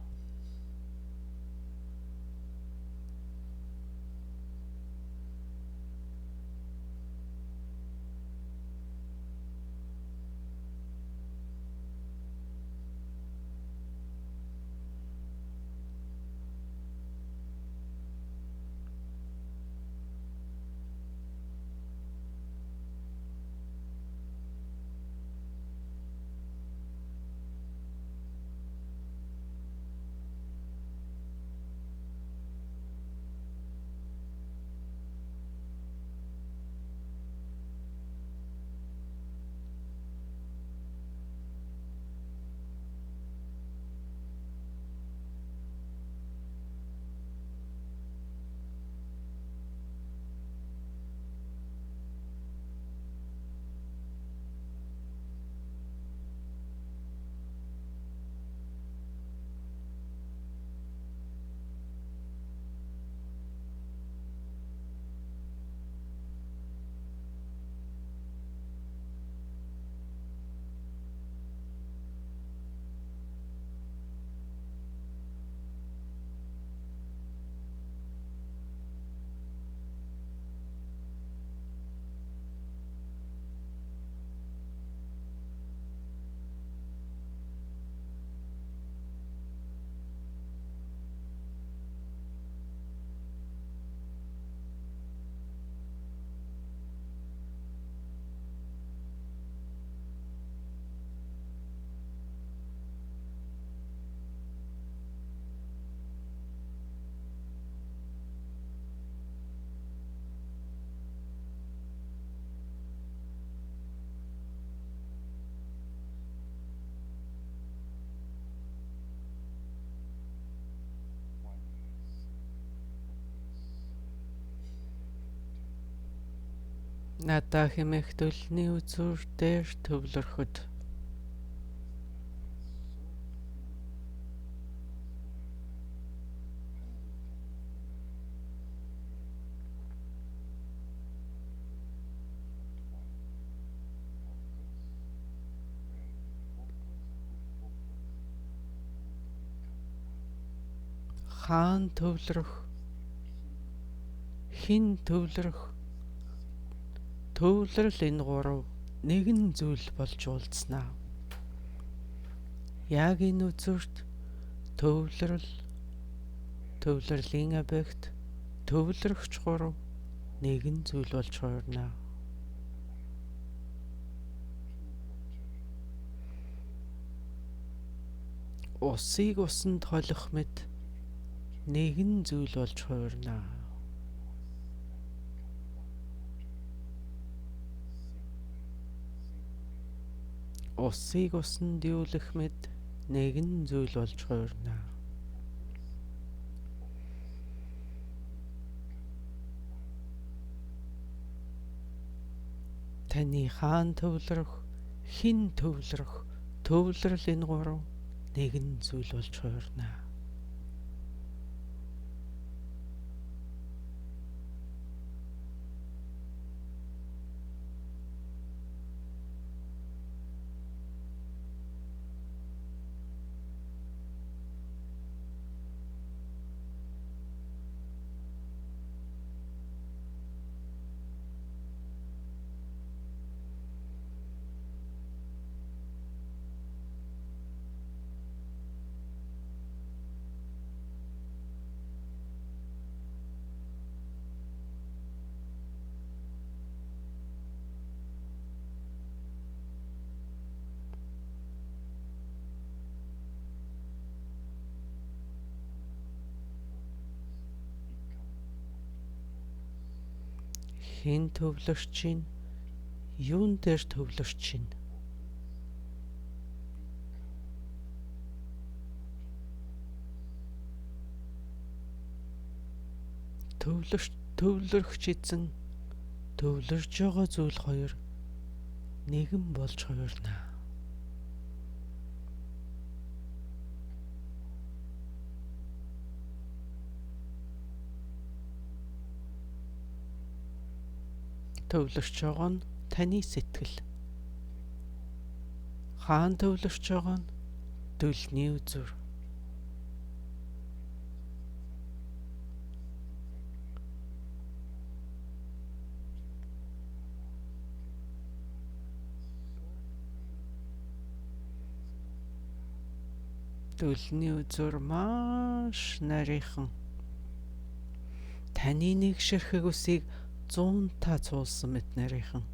Надаа хэмээх дүлний үзүүр дээр төвлөрөхөд хаан төвлөрөх, хин төвлөрөх, төвлөрөл энэ гурав нэгэн зүйл болж уулзнаа. Яг энэ үзүүрт төвлөрлийн объект, төвлөрөгч гурав нэгэн зүйл болж хуурнаа. Усыг усанд холих мэт нэгэн зүйл болж хуурнаа. Усыг усанд юулах мэт нэгэн зүйл болж хуурнаа. Таны хаан төвлөрөх, хин төвлөрөх, төвлөрөл энэ гурав нэгэн зүйл болж хуурнаа. Хэн төвлөрч чинь? Юун дээр төвлөрч чинь? Төвлөрч эзэн төвлөрж байгаа зүйл хоёр нэгэн болж хувирна. Төвлөрч байгаа нь таны сэтгэл. Хаан төвлөрч байгаа нь дүлний үзүр. Дүлний үзүр маш нарийнхан. Таны нэг ширхэг үсийг 100 та цуулсан мэт нарийнхан.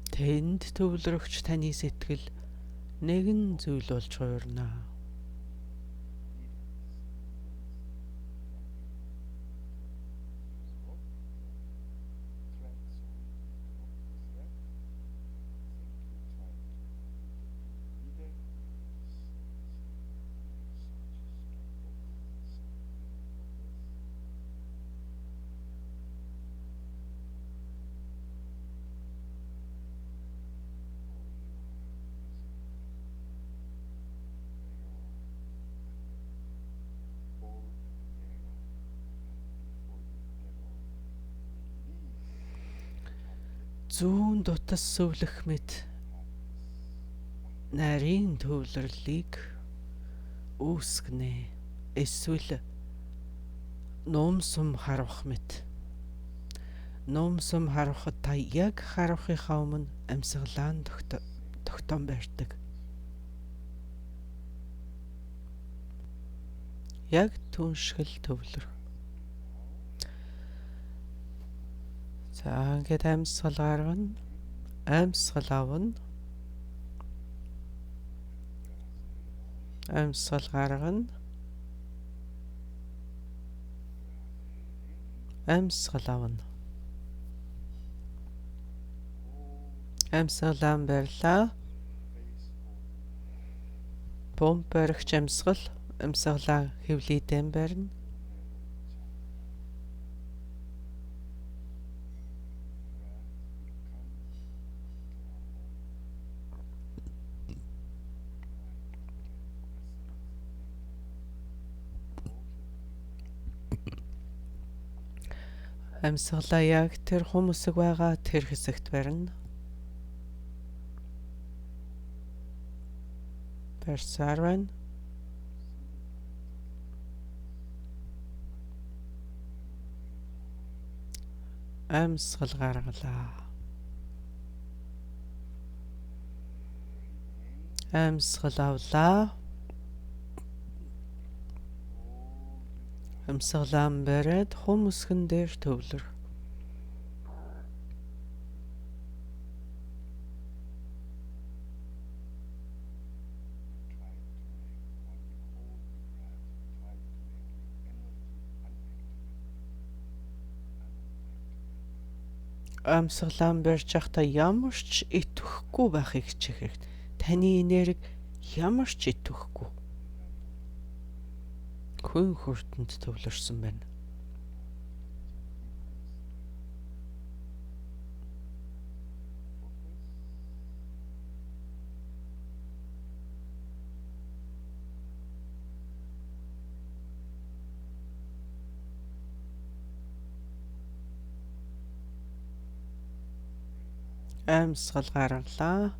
Тэнд төвлөрөгч таны сэтгэл нэгэн зүйл болж хувирна. Зүүн дутас сүвлэх мэт нарийн төвлөрлийг үүсгэнэ. Эсвэл ном сум харуулах мэт. Ном сум харуулахад та яг харуулахынхаа өмнө амьсгалаа тогтоон барьдаг. Яг түншгэл төвлөр. За ингээд амьсгал гаргана. Амьсгал авна. Амьсгал гаргана. Амьсгал авна. Амьсгалаа барьлаа. Помп баригч амьсгал. Амьсгалаа хэвлийдэн барина. Амьсгалаа яг тэр хүмүүсэг байгаа тэр хэсэгт барина. Барьсаар байна. Амьсгал гаргалаа. Амьсгал авлаа. Амьсгалаа бариад хүмүүсгэн дээр төвлөр. Амьсгалаа барьж байхдаа ямар ч итгэхгүй байхыг хичээх хэрэгтэй. Таны энерги ямар ч итгэхгүй. Хүн хүртэнд төвлөрсөн байна. Амьсгал гаргалаа.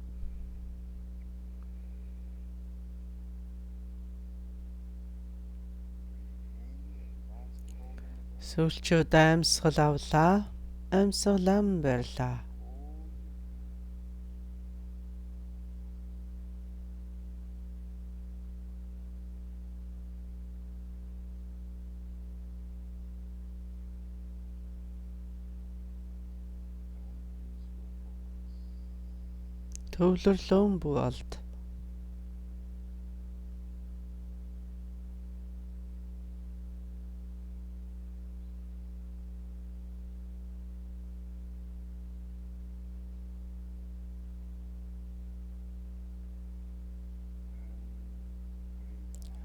Сүүлчүүд амьсгал авлаа. Амьсгалаа барьлаа. Төвлөрлөн болд.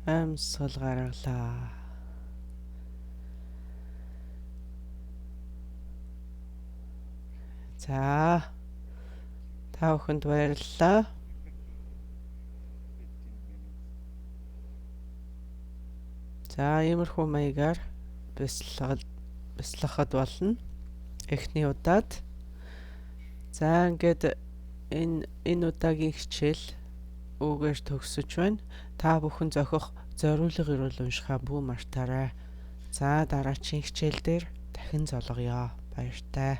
Амьсгал гаргалаа. За. Та бүхэнд баярлалаа. За, иймэрхүү маягаар бяцлахад болно. Эхний удаад. За, ингээд энэ удаагийн хичээл үгээр төгсөж байна. Та бүхэн зохих зориулга ирүүл уншихаа бүү мартаарай. За, дараагийн хичээл дээр дахин золгоё. Баяртай.